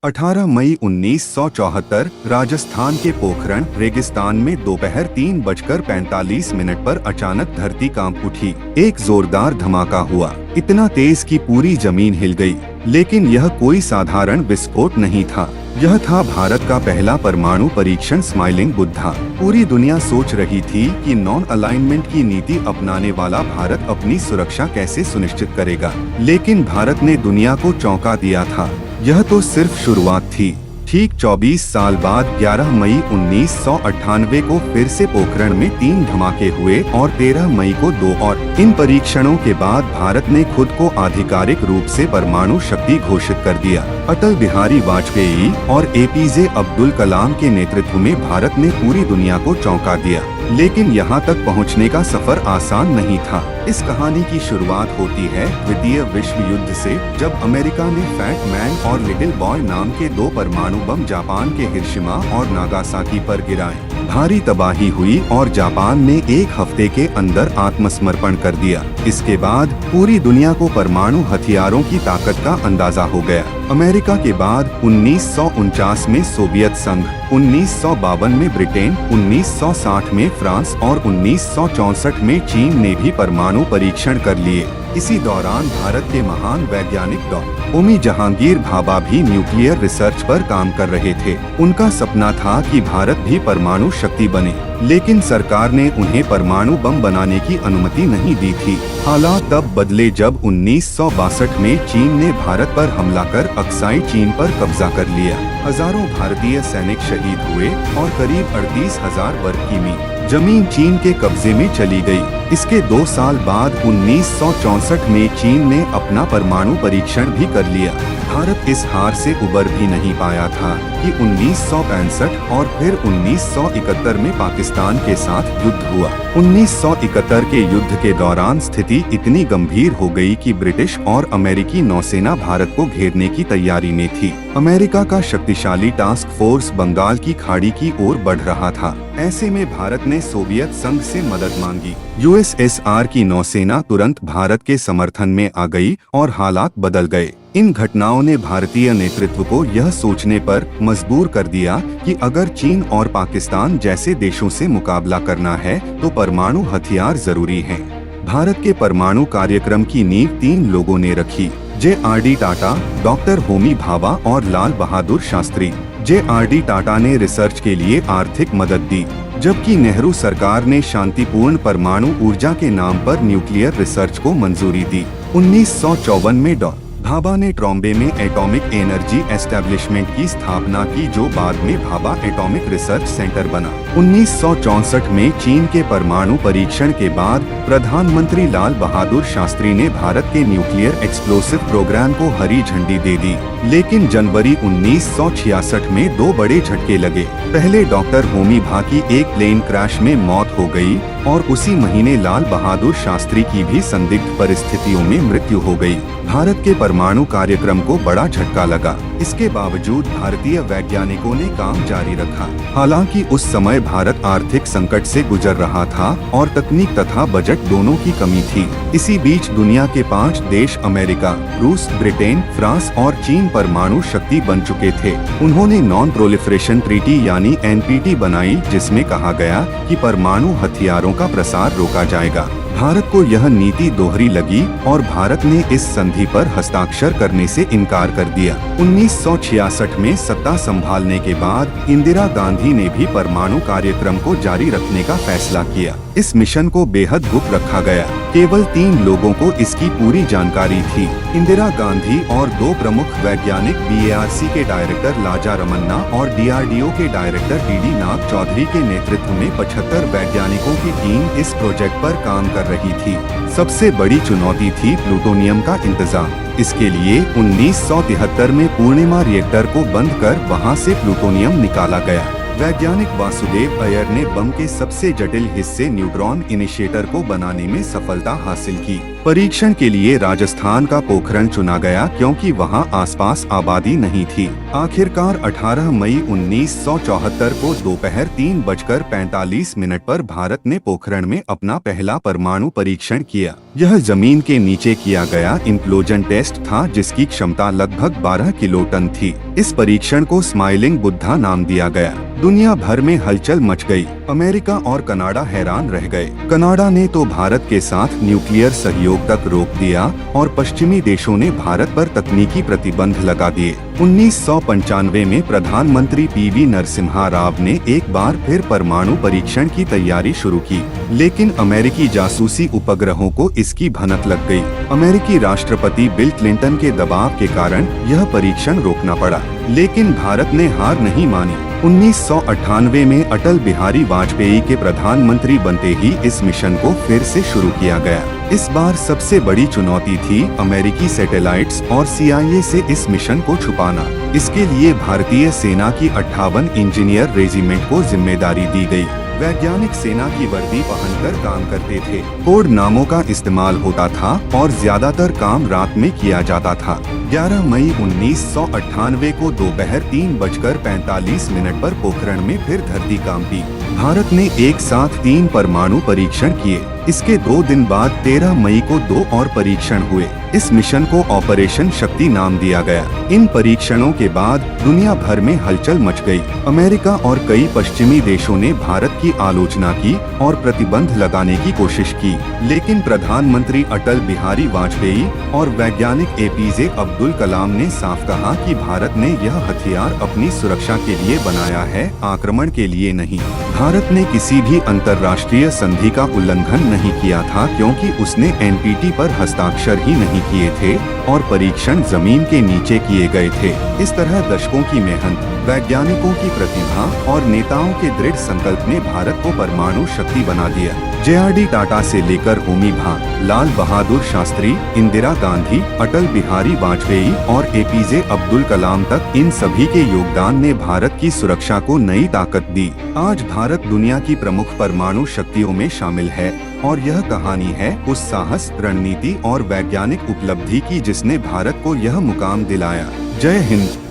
18 मई 1974 राजस्थान के पोखरण रेगिस्तान में दोपहर 3:45 पर अचानक धरती कांप उठी। एक जोरदार धमाका हुआ, इतना तेज कि पूरी जमीन हिल गई। लेकिन यह कोई साधारण विस्फोट नहीं था, यह था भारत का पहला परमाणु परीक्षण स्माइलिंग बुद्धा। पूरी दुनिया सोच रही थी कि नॉन अलाइनमेंट की नीति अपनाने वाला भारत अपनी सुरक्षा कैसे सुनिश्चित करेगा, लेकिन भारत ने दुनिया को चौंका दिया था। यह तो सिर्फ शुरुआत थी। ठीक 24 साल बाद 11 मई 1998 को फिर से पोखरण में 3 धमाके हुए और 13 मई को 2 और। इन परीक्षणों के बाद भारत ने खुद को आधिकारिक रूप से परमाणु शक्ति घोषित कर दिया। अटल बिहारी वाजपेयी और एपीजे अब्दुल कलाम के नेतृत्व में भारत ने पूरी दुनिया को चौंका दिया। लेकिन यहाँ तक पहुँचने का सफर आसान नहीं था। इस कहानी की शुरुआत होती है द्वितीय विश्व युद्ध से, जब अमेरिका ने फैट मैन और लिटिल बॉय नाम के 2 परमाणु बम जापान के हिरोशिमा और नागासाकी पर गिराए। भारी तबाही हुई और जापान ने 1 हफ्ते के अंदर आत्मसमर्पण कर दिया। इसके बाद पूरी दुनिया को परमाणु हथियारों की ताकत का अंदाजा हो गया। अमेरिका के बाद 1949 में सोवियत संघ, 1952 में ब्रिटेन, 1960 में फ्रांस और 1964 में चीन ने भी परमाणु परीक्षण कर लिए। इसी दौरान भारत के महान वैज्ञानिक डॉ. होमी जहांगीर भाभा भी न्यूक्लियर रिसर्च पर काम कर रहे थे। उनका सपना था कि भारत भी परमाणु शक्ति बने, लेकिन सरकार ने उन्हें परमाणु बम बनाने की अनुमति नहीं दी थी। हालात तब बदले जब 1962 में चीन ने भारत पर हमला कर अक्साई चीन पर कब्जा कर लिया। हजारों भारतीय सैनिक शहीद हुए और करीब 38,000 वर्ग किमी जमीन चीन के कब्जे में चली गई। इसके 2 साल बाद 1964 में चीन ने अपना परमाणु परीक्षण भी कर लिया। भारत इस हार से उबर भी नहीं पाया था कि 1965 और फिर 1971 में पाकिस्तान के साथ युद्ध हुआ। 1971 के युद्ध के दौरान स्थिति इतनी गंभीर हो गई कि ब्रिटिश और अमेरिकी नौसेना भारत को घेरने की तैयारी में थी। अमेरिका का शक्तिशाली टास्क फोर्स बंगाल की खाड़ी की ओर बढ़ रहा था। ऐसे में भारत ने सोवियत संघ से मदद मांगी। यूएसएसआर की नौसेना तुरंत भारत के समर्थन में आ गई और हालात बदल गए। इन घटनाओं ने भारतीय नेतृत्व को यह सोचने पर मजबूर कर दिया कि अगर चीन और पाकिस्तान जैसे देशों से मुकाबला करना है तो परमाणु हथियार जरूरी हैं। भारत के परमाणु कार्यक्रम की नींव 3 लोगों ने रखी: जे.आर.डी. टाटा, डॉक्टर होमी भाभा और लाल बहादुर शास्त्री। जे.आर.डी. टाटा ने रिसर्च के लिए आर्थिक मदद दी, जबकि नेहरू सरकार ने शांतिपूर्ण परमाणु ऊर्जा के नाम पर न्यूक्लियर रिसर्च को मंजूरी दी। 1954 में डॉ. भाभा ने ट्रॉम्बे में एटॉमिक एनर्जी एस्टेब्लिशमेंट की स्थापना की, जो बाद में भाभा एटॉमिक रिसर्च सेंटर बना। 1964 में चीन के परमाणु परीक्षण के बाद प्रधानमंत्री लाल बहादुर शास्त्री ने भारत के न्यूक्लियर एक्सप्लोसिव प्रोग्राम को हरी झंडी दे दी। लेकिन जनवरी 1966 में 2 बड़े झटके लगे। पहले डॉक्टर होमी भाभा की एक प्लेन क्रैश में मौत हो गई और उसी महीने लाल बहादुर शास्त्री की भी संदिग्ध परिस्थितियों में मृत्यु हो गई। भारत के परमाणु कार्यक्रम को बड़ा झटका लगा। इसके बावजूद भारतीय वैज्ञानिकों ने काम जारी रखा। हालांकि उस समय भारत आर्थिक संकट से गुजर रहा था और तकनीक तथा बजट दोनों की कमी थी। इसी बीच दुनिया के 5 देश अमेरिका, रूस, ब्रिटेन, फ्रांस और चीन परमाणु शक्ति बन चुके थे। उन्होंने नॉन प्रोलिफरेशन ट्रीटी यानी एनपीटी बनाई, जिसमें कहा गया कि परमाणु हथियारों का प्रसार रोका जाएगा। भारत को यह नीति दोहरी लगी और भारत ने इस संधि पर हस्ताक्षर करने से इनकार कर दिया। 1966 में सत्ता संभालने के बाद इंदिरा गांधी ने भी परमाणु कार्यक्रम को जारी रखने का फैसला किया। इस मिशन को बेहद गुप्त रखा गया। केवल 3 लोगों को इसकी पूरी जानकारी थी: इंदिरा गांधी और 2 प्रमुख वैज्ञानिक, बीएआरसी के डायरेक्टर लाजा रमन्ना और डीआरडीओ के डायरेक्टर डीडी नाग चौधरी के नेतृत्व में 75 वैज्ञानिकों की टीम इस प्रोजेक्ट पर काम कर रही थी। सबसे बड़ी चुनौती थी प्लूटोनियम का इंतजाम। इसके लिए 1973 में पूर्णिमा रिएक्टर को बंद कर वहां से प्लूटोनियम निकाला गया। वैज्ञानिक वासुदेव अय्यर ने बम के सबसे जटिल हिस्से न्यूट्रॉन इनिशिएटर को बनाने में सफलता हासिल की। परीक्षण के लिए राजस्थान का पोखरण चुना गया क्योंकि वहां आसपास आबादी नहीं थी। आखिरकार 18 मई 1974 को दोपहर 3:45 पर भारत ने पोखरण में अपना पहला परमाणु परीक्षण किया। यह जमीन के नीचे किया गया इम्प्लोजन टेस्ट था, जिसकी क्षमता लगभग 12 किलोटन थी। इस परीक्षण को स्माइलिंग बुद्धा नाम दिया गया। दुनिया भर में हलचल मच गई। अमेरिका और कनाडा हैरान रह गए। कनाडा ने तो भारत के साथ न्यूक्लियर सहयोग तक रोक दिया और पश्चिमी देशों ने भारत पर तकनीकी प्रतिबंध लगा दिए। 1995 में प्रधानमंत्री पीवी नरसिम्हा राव ने एक बार फिर परमाणु परीक्षण की तैयारी शुरू की, लेकिन अमेरिकी जासूसी उपग्रहों को इसकी भनक लग गई। अमेरिकी राष्ट्रपति बिल क्लिंटन के दबाव के कारण यह परीक्षण रोकना पड़ा, लेकिन भारत ने हार नहीं मानी। 1998 में अटल बिहारी वाजपेयी के प्रधानमंत्री बनते ही इस मिशन को फिर से शुरू किया गया। इस बार सबसे बड़ी चुनौती थी अमेरिकी सैटेलाइट्स और CIA से इस मिशन को छुपाना। इसके लिए भारतीय सेना की 58 इंजीनियर रेजिमेंट को जिम्मेदारी दी गई। वैज्ञानिक सेना की वर्दी पहनकर काम करते थे। कोड नामों का इस्तेमाल होता था और ज्यादातर काम रात में किया जाता था। 11 मई 1998 को दोपहर 3:45 पर पोखरण में फिर धरती कांपी। भारत ने एक साथ 3 परमाणु परीक्षण किए। इसके 2 दिन बाद 13 मई को 2 और परीक्षण हुए। इस मिशन को ऑपरेशन शक्ति नाम दिया गया। इन परीक्षणों के बाद दुनिया भर में हलचल मच गई। अमेरिका और कई पश्चिमी देशों ने भारत की आलोचना की और प्रतिबंध लगाने की कोशिश की, लेकिन प्रधानमंत्री अटल बिहारी वाजपेयी और वैज्ञानिक APJ अब्दुल कलाम ने साफ कहा कि भारत ने यह हथियार अपनी सुरक्षा के लिए बनाया है, आक्रमण के लिए नहीं। भारत ने किसी भी अंतर्राष्ट्रीय संधि का उल्लंघन नहीं किया था, क्योंकि उसने NPT पर हस्ताक्षर ही नहीं किए थे और परीक्षण जमीन के नीचे किए गए थे। इस तरह दशकों की मेहनत, वैज्ञानिकों की प्रतिभा और नेताओं के दृढ़ संकल्प ने भारत को परमाणु शक्ति बना दिया। JRD टाटा से लेकर होमी भाभा, लाल बहादुर शास्त्री, इंदिरा गांधी, अटल बिहारी वाजपेयी और APJ अब्दुल कलाम तक, इन सभी के योगदान ने भारत की सुरक्षा को नई ताकत दी। आज भारत दुनिया की प्रमुख परमाणु शक्तियों में शामिल है और यह कहानी है उस साहस, रणनीति और वैज्ञानिक उपलब्धि की जिसने भारत को यह मुकाम दिलाया। जय हिंद।